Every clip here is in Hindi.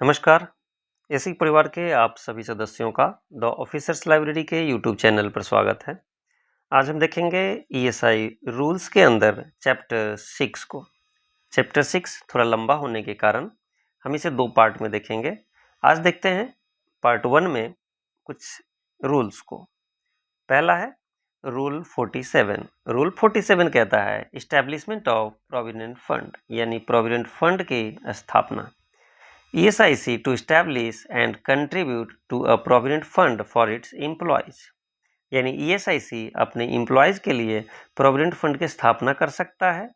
नमस्कार। एसी परिवार के आप सभी सदस्यों का द ऑफिसर्स लाइब्रेरी के यूट्यूब चैनल पर स्वागत है। आज हम देखेंगे ईएसआई रूल्स के अंदर चैप्टर 6 को। चैप्टर 6 थोड़ा लंबा होने के कारण हम इसे 2 पार्ट में देखेंगे। आज देखते हैं पार्ट 1 में कुछ रूल्स को। पहला है रूल 47। रूल 47 कहता है इस्टेब्लिशमेंट ऑफ प्रोविडेंट फंड, यानी प्रोविडेंट फंड की स्थापना। ESIC to establish and contribute to a provident fund for its employees, यानी ESIC अपने एम्प्लॉयज़ के लिए प्रोविडेंट फंड की स्थापना कर सकता है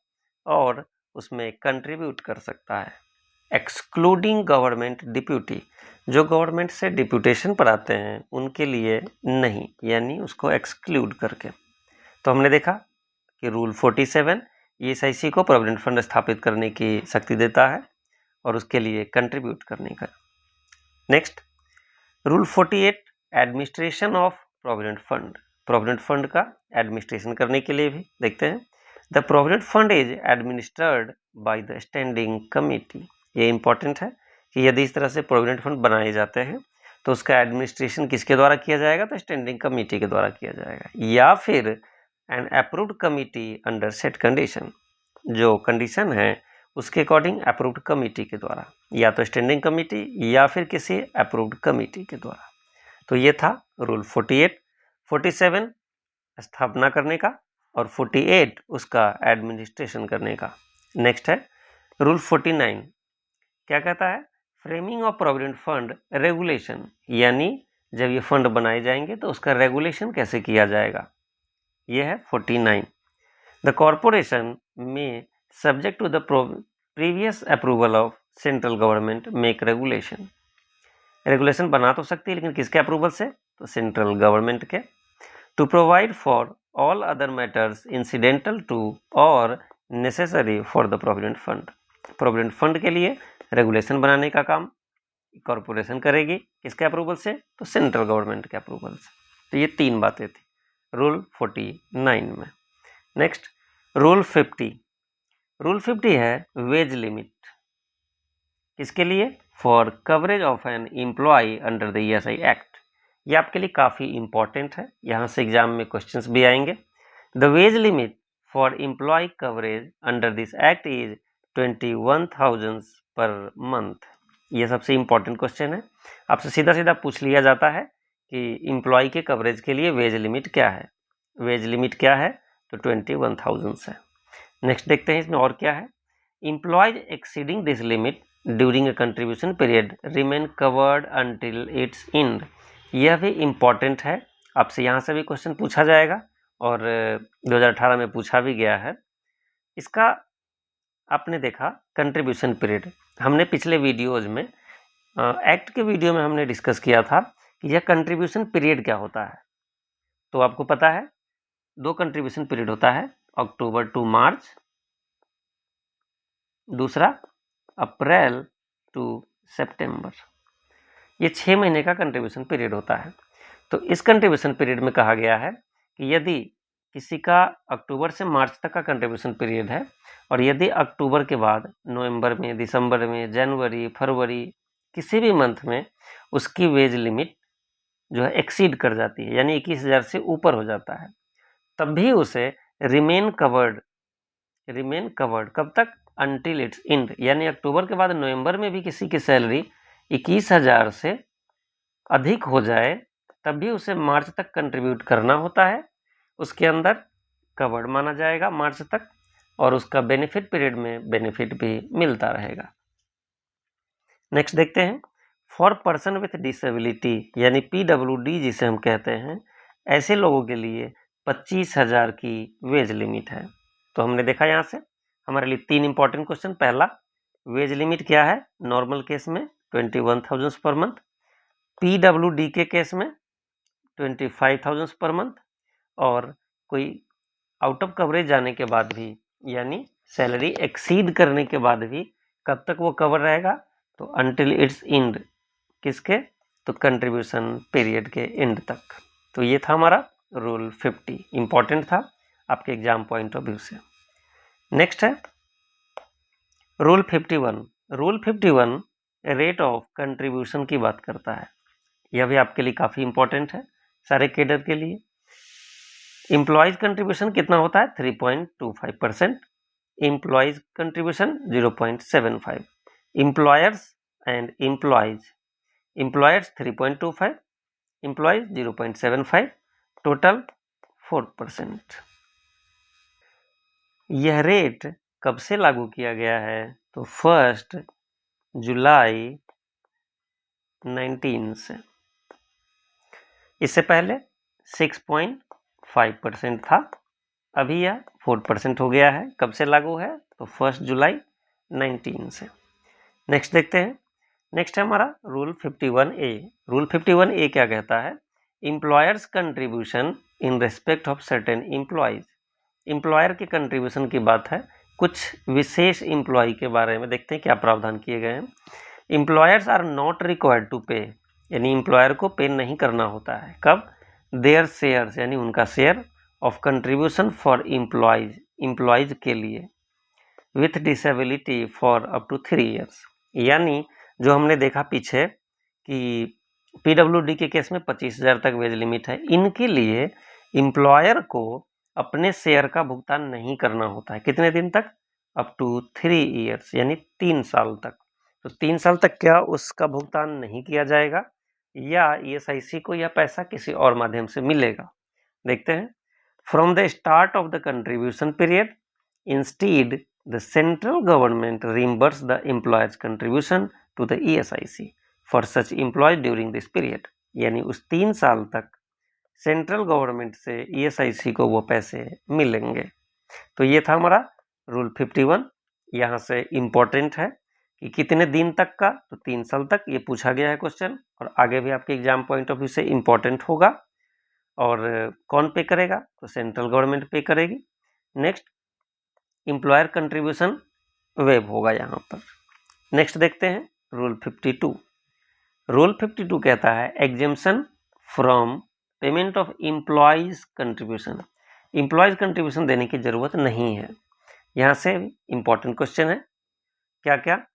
और उसमें कंट्रीब्यूट कर सकता है, एक्सक्लूडिंग गवर्नमेंट डिप्यूटी। जो गवर्नमेंट से डिप्यूटेशन पर आते हैं उनके लिए नहीं, यानी उसको एक्सक्लूड करके। तो हमने देखा कि रूल 47 ESIC को प्रोविडेंट फंड स्थापित करने की शक्ति देता है और उसके लिए कंट्रीब्यूट करने का। Next rule 48 administration of provident fund. Provident fund का एडमिनिस्ट्रेशन करने के लिए भी देखते हैं। The provident fund is administered by the standing committee. ये इंपॉर्टेंट है कि यदि इस तरह से प्रोविडेंट फंड बनाए जाते हैं तो उसका एडमिनिस्ट्रेशन किसके द्वारा किया जाएगा? तो स्टैंडिंग कमेटी के द्वारा किया जाएगा, या फिर an approved committee under set condition. जो कंडीशन है उसके अकॉर्डिंग अप्रूव्ड कमेटी के द्वारा, या तो स्टैंडिंग कमेटी या फिर किसी अप्रूव्ड कमेटी के द्वारा। तो ये था रूल 48। 47 स्थापना करने का और 48 उसका एडमिनिस्ट्रेशन करने का। नेक्स्ट है रूल 49। क्या कहता है? Framing of provident fund regulation, यानी जब ये फंड बनाए जाएंगे तो उसका रेगुलेशन कैसे किया जाएगा, ये है 49। द कॉर्पोरेशन में subject to the previous approval of central government make regulation। Regulation बना तो सकती है लेकिन किसके अप्रूवल से? तो सेंट्रल गवर्नमेंट के। To provide for all other matters incidental to और necessary for the provident fund. Provident fund के लिए रेगुलेशन बनाने का काम कॉर्पोरेशन करेगी, किसके अप्रूवल से? तो सेंट्रल गवर्नमेंट के अप्रूवल से। तो ये 3 बातें थी रूल 49 में। Next rule 50। रूल 50 है वेज लिमिट। किसके लिए? For coverage of an employee under the ESI act. ये आपके लिए काफ़ी इंपॉर्टेंट है, यहाँ से एग्जाम में क्वेश्चंस भी आएंगे। The wage limit for employee coverage under this act is 21,000 per month. ये सबसे इंपॉर्टेंट क्वेश्चन है, आपसे सीधा सीधा पूछ लिया जाता है कि एम्प्लॉय के कवरेज के लिए वेज लिमिट क्या है। वेज लिमिट क्या है? तो 21,000 है। नेक्स्ट देखते हैं इसमें और क्या है। Employees exceeding this limit during a contribution period remain covered until it's and. यह भी इम्पॉर्टेंट है, आपसे यहाँ से भी क्वेश्चन पूछा जाएगा और 2018 में पूछा भी गया है। इसका आपने देखा कंट्रीब्यूशन पीरियड, हमने पिछले वीडियोज में एक्ट के वीडियो में हमने डिस्कस किया था कि यह कंट्रीब्यूशन पीरियड क्या होता है। तो आपको पता है 2 कंट्रीब्यूशन पीरियड होता है, अक्टूबर टू मार्च, दूसरा अप्रैल टू सितंबर। ये 6 महीने का कंट्रीब्यूशन पीरियड होता है। तो इस कंट्रीब्यूशन पीरियड में कहा गया है कि यदि किसी का अक्टूबर से मार्च तक का कंट्रीब्यूशन पीरियड है और यदि अक्टूबर के बाद नवंबर में, दिसंबर में, जनवरी, फरवरी, किसी भी मंथ में उसकी वेज लिमिट जो है एक्सीड कर जाती है, यानी 21,000 से ऊपर हो जाता है, तब भी उसे रिमेन कवर्ड कब तक? अंटिल इट्स एंड, यानी अक्टूबर के बाद नवंबर में भी किसी की सैलरी 21,000 से अधिक हो जाए तब भी उसे मार्च तक कंट्रीब्यूट करना होता है, उसके अंदर कवर्ड माना जाएगा मार्च तक, और उसका बेनिफिट पीरियड में बेनिफिट भी मिलता रहेगा। नेक्स्ट देखते हैं फॉर पर्सन विथ डिसेबिलिटी, यानी PWD जिसे हम कहते हैं, ऐसे लोगों के लिए 25,000 की वेज लिमिट है। तो हमने देखा यहाँ से हमारे लिए 3 इंपॉर्टेंट क्वेश्चन। पहला, वेज लिमिट क्या है? नॉर्मल केस में 21,000 पर मंथ, PWD के केस में 25,000 पर मंथ, और कोई आउट ऑफ कवरेज जाने के बाद भी, यानी सैलरी एक्सीड करने के बाद भी कब तक वो कवर रहेगा? तो अंटिल इट्स एंड, किसके? तो कंट्रीब्यूशन पीरियड के एंड तक। तो ये था हमारा रूल 50, इंपॉर्टेंट था आपके एग्जाम पॉइंट ऑफ व्यू से। नेक्स्ट है rule 51। Rule 51 rate of contribution की बात करता है। यह भी आपके लिए काफ़ी इंपॉर्टेंट है, सारे कैडर के लिए। एम्प्लॉयज कंट्रीब्यूशन कितना होता है? 3.25%। Employees contribution 0.75। Employers and employees, employers 3.25, employees 0.75, total 4%। यह रेट कब से लागू किया गया है? तो 1 जुलाई 19 से। इससे पहले 6.5% था, अभी यह 4% हो गया है। कब से लागू है? तो 1 जुलाई 19 से। नेक्स्ट देखते हैं। नेक्स्ट है हमारा रूल 51A। रूल 51A क्या कहता है? Employers contribution in respect of certain employees. Employer के कंट्रीब्यूशन की बात है, कुछ विशेष एम्प्लॉय के बारे में देखते हैं क्या प्रावधान किए गए हैं। Employers are not required to pay, यानी एम्प्लॉयर को पे नहीं करना होता है। कब? देयर शेयर्स, यानी उनका share of contribution for employees, employees के लिए, with disability for up to 3 years. यानी जो हमने देखा पीछे कि पीडब्ल्यूडी के केस में 25,000 तक वेज लिमिट है, इनके लिए एम्प्लॉयर को अपने शेयर का भुगतान नहीं करना होता है। कितने दिन तक? अप टू 3 ईयर्स, यानी 3 साल तक। तो 3 साल तक क्या उसका भुगतान नहीं किया जाएगा, या ईएसआईसी को यह पैसा किसी और माध्यम से मिलेगा? देखते हैं। From the start of the contribution period, instead the central government reimburse the employer's contribution to the ESIC for such employees during this period। यानी उस 3 साल तक सेंट्रल गवर्नमेंट से ESIC को वो पैसे मिलेंगे। तो ये था हमारा रूल 51। यहाँ से इम्पोर्टेंट है कि कितने दिन तक का, तो 3 साल तक ये पूछा गया है क्वेश्चन, और आगे भी आपके एग्जाम पॉइंट ऑफ व्यू से इम्पोर्टेंट होगा। और कौन पे करेगा? तो सेंट्रल गवर्नमेंट पे करेगी। नेक्स्ट, एम्प्लॉयर कंट्रीब्यूशन वेब होगा यहाँ पर। नेक्स्ट देखते हैं रूल 52। रूल 52 कहता है exemption from payment of employees contribution. Employees contribution देने की जरूरत नहीं है। यहाँ से इंपॉर्टेंट क्वेश्चन है, क्या क्या?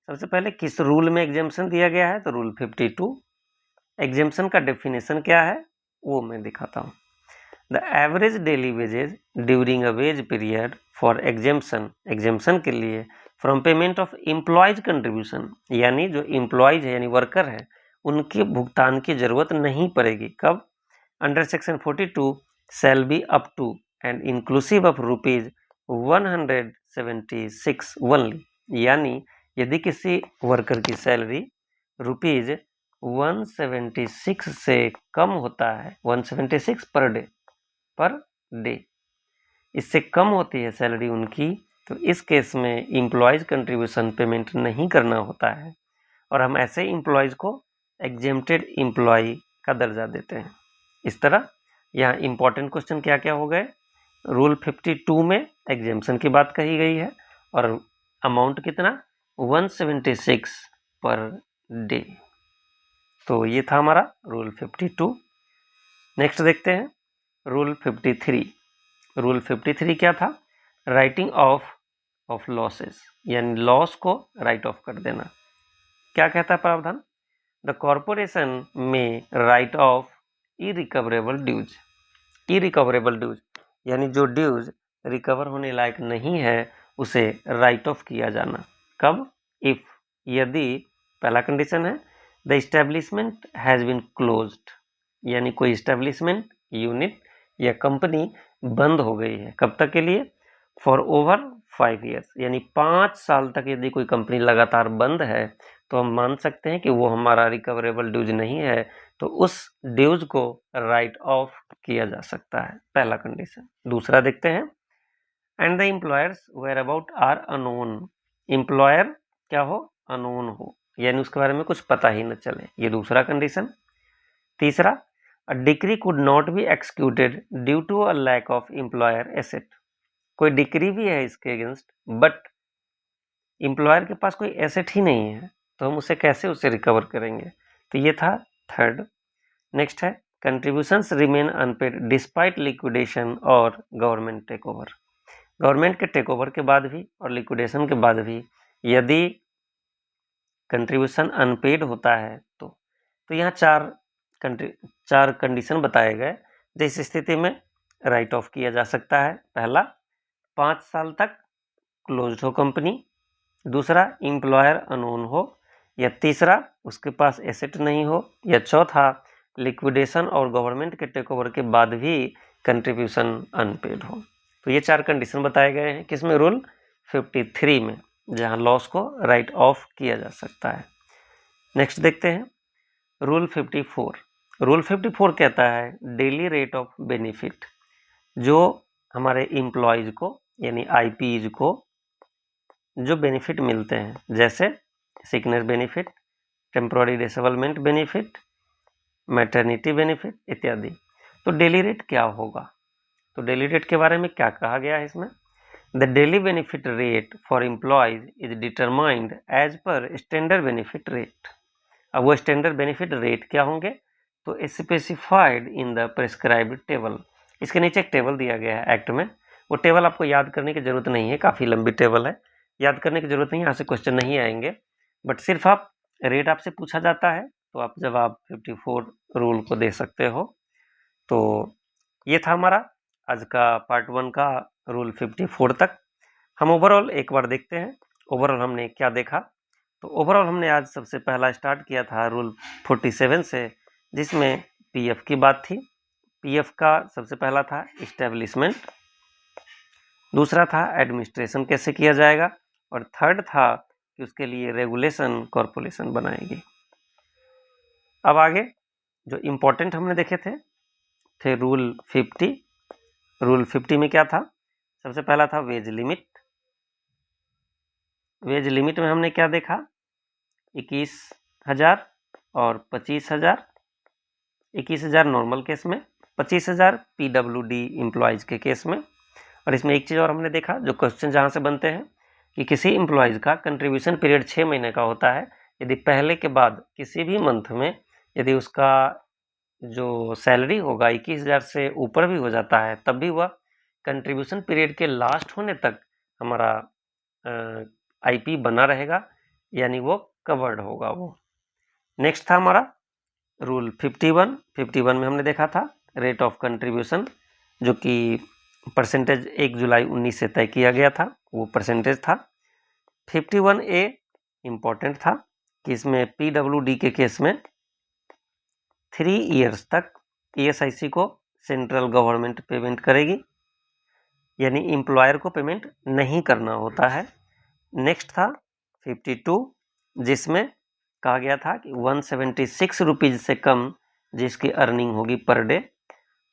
सबसे पहले किस रूल में एग्जेम्पशन दिया गया है? तो रूल 52। एग्जेम्पशन का डेफिनेशन क्या है वो मैं दिखाता हूँ। The average daily wages during a wage period for exemption, exemption के लिए from payment of employees contribution, यानी जो एम्प्लॉयज है यानी वर्कर है उनके भुगतान की जरूरत नहीं पड़ेगी। कब? Under section 42 shall be up to and inclusive of rupees 176 only. यानी यदि किसी वर्कर की सैलरी रुपीज 176 से कम होता है, 176 पर डे, इससे कम होती है सैलरी उनकी, तो इस केस में एम्प्लॉयज कंट्रीब्यूशन पेमेंट नहीं करना होता है, और हम ऐसे एम्प्लॉयज को एग्जेम्प्टेड एम्प्लॉय का दर्जा देते हैं। इस तरह यहाँ इंपॉर्टेंट क्वेश्चन क्या क्या हो गए? रूल 52 में एग्जेम्पशन की बात कही गई है, और अमाउंट कितना? 176 पर डे। तो ये था हमारा रूल 52। नेक्स्ट देखते हैं रूल 53। रूल 53 क्या था? राइटिंग ऑफ लॉसेस, यानी लॉस को राइट ऑफ कर देना। क्या कहता है प्रावधान? द कॉर्पोरेशन में write off irrecoverable dues. Irrecoverable dues यानी जो ड्यूज रिकवर होने लायक नहीं है उसे राइट ऑफ किया जाना। कब? इफ, यदि, पहला कंडीशन है the establishment has been closed, यानी कोई इस्टेब्लिशमेंट, यूनिट या कंपनी बंद हो गई है। कब तक के लिए? फॉर ओवर 5 ईयर्स, यानी 5 साल तक यदि कोई कंपनी लगातार बंद है तो हम मान सकते हैं कि वो हमारा रिकवरेबल ड्यूज नहीं है, तो उस ड्यूज को राइट ऑफ किया जा सकता है, पहला कंडीशन। दूसरा देखते हैं, and the employers whereabouts are unknown. Employer क्या हो? अनोन हो, यानी उसके बारे में कुछ पता ही न चले, ये दूसरा कंडीशन। तीसरा, a decree could not be executed due to a lack of employer asset. कोई डिक्री भी है इसके अगेंस्ट, बट एम्प्लॉयर के पास कोई एसेट ही नहीं है, तो हम उसे कैसे उसे रिकवर करेंगे? तो ये था थर्ड। नेक्स्ट है contributions remain unpaid despite liquidation और गवर्नमेंट टेक ओवर। गवर्नमेंट के टेक ओवर के बाद भी और लिक्विडेशन के बाद भी यदि कंट्रीब्यूशन अनपेड होता है तो यहाँ चार कंडीशन बताए गए जिस स्थिति में राइट ऑफ किया जा सकता है। पहला, 5 साल तक क्लोज्ड हो कंपनी, दूसरा एम्प्लॉयर अनोन हो, या तीसरा उसके पास एसेट नहीं हो, या चौथा लिक्विडेशन और गवर्नमेंट के टेक ओवर के बाद भी कंट्रीब्यूशन अनपेड हो। तो ये 4 कंडीशन बताए गए हैं किसमें, रूल 53 में, जहां लॉस को राइट ऑफ किया जा सकता है। नेक्स्ट देखते हैं रूल 54। रूल 54 कहता है डेली रेट ऑफ बेनिफिट, जो हमारे एम्प्लॉयज को यानी आईपीज को जो बेनिफिट मिलते हैं, जैसे sickness benefit, temporary disablement benefit, maternity benefit इत्यादि। तो डेली रेट क्या होगा, तो डेली रेट के बारे में क्या कहा गया है इसमें, the daily benefit rate for employees is determined as per standard benefit rate. अब वो स्टैंडर्ड बेनिफिट रेट क्या होंगे, तो specified in the prescribed table. इसके नीचे एक टेबल दिया गया है एक्ट में, वो टेबल आपको याद करने की जरूरत नहीं है, काफ़ी लंबी टेबल है, याद करने की जरूरत नहीं है, यहाँ से क्वेश्चन नहीं आएंगे, बट सिर्फ आप रेट आपसे पूछा जाता है तो आप जवाब 54 रूल को दे सकते हो। तो ये था हमारा आज का पार्ट 1 का रूल 54 तक। हम ओवरऑल एक बार देखते हैं ओवरऑल हमने क्या देखा। तो ओवरऑल हमने आज सबसे पहला स्टार्ट किया था रूल 47 से, जिसमें पीएफ की बात थी। पीएफ का सबसे पहला था इस्टेब्लिशमेंट, दूसरा था एडमिनिस्ट्रेशन कैसे किया जाएगा, और थर्ड था कि उसके लिए रेगुलेशन कॉरपोरेशन बनाएगी। अब आगे जो इम्पोर्टेंट हमने देखे थे रूल 50। रूल 50 में क्या था, सबसे पहला था वेज लिमिट। वेज लिमिट में हमने क्या देखा, 21,000 और 25,000। 21,000 नॉर्मल केस में, 25,000 पीडब्ल्यूडी एम्प्लॉयज के केस में। और इसमें एक चीज़ और हमने देखा, जो क्वेश्चन जहाँ से बनते हैं कि किसी एम्प्लॉयज का कंट्रीब्यूशन पीरियड 6 महीने का होता है, यदि पहले के बाद किसी भी मंथ में यदि उसका जो सैलरी होगा 21,000 से ऊपर भी हो जाता है, तब भी वह कंट्रीब्यूशन पीरियड के लास्ट होने तक हमारा आईपी बना रहेगा, यानी वो कवर्ड होगा वो। नेक्स्ट था हमारा रूल 51। 51 में हमने देखा था रेट ऑफ कंट्रीब्यूशन, जो कि परसेंटेज 1 जुलाई 19 से तय किया गया था, वो परसेंटेज था। 51A इम्पॉर्टेंट था कि इसमें पीडब्ल्यूडी के केस में 3 ईयर्स तक ईएसआईसी को सेंट्रल गवर्नमेंट पेमेंट करेगी, यानी एम्प्लॉयर को पेमेंट नहीं करना होता है। नेक्स्ट था 52, जिसमें कहा गया था कि 176 रुपीज़ से कम जिसकी अर्निंग होगी पर डे,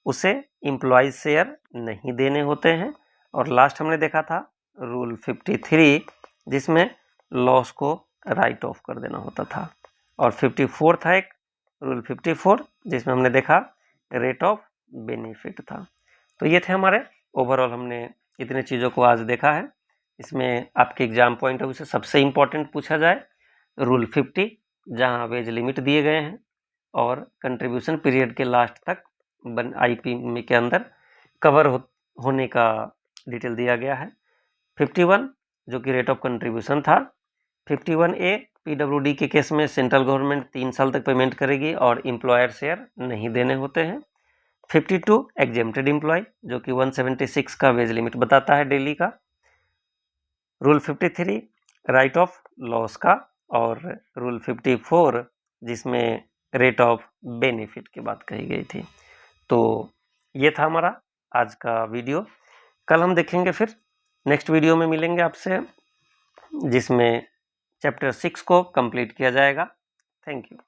उसे एम्प्लॉयज शेयर नहीं देने होते हैं। और लास्ट हमने देखा था रूल 53, जिसमें लॉस को राइट ऑफ कर देना होता था। और 54 था एक रूल 54, जिसमें हमने देखा रेट ऑफ बेनिफिट था। तो ये थे हमारे ओवरऑल, हमने इतने चीज़ों को आज देखा है। इसमें आपके एग्जाम पॉइंट ऑफ व्यू से सबसे इम्पोर्टेंट पूछा जाए रूल 50, जहाँ वेज लिमिट दिए गए हैं और कंट्रीब्यूशन पीरियड के लास्ट तक आईपी में के अंदर कवर होने का डिटेल दिया गया है। 51 जो कि रेट ऑफ कंट्रीब्यूशन था। 51A पीडब्ल्यूडी के केस में सेंट्रल गवर्नमेंट 3 साल तक पेमेंट करेगी और एम्प्लॉयर शेयर नहीं देने होते हैं। 52 एग्जेम्प्टेड एम्प्लॉय, जो कि 176 का वेज लिमिट बताता है डेली का। रूल 53 राइट ऑफ लॉस का, और रूल 54 जिसमें रेट ऑफ बेनिफिट की बात कही गई थी। तो ये था हमारा आज का वीडियो। कल हम देखेंगे, फिर नेक्स्ट वीडियो में मिलेंगे आपसे, जिसमें चैप्टर 6 को कंप्लीट किया जाएगा। Thank you.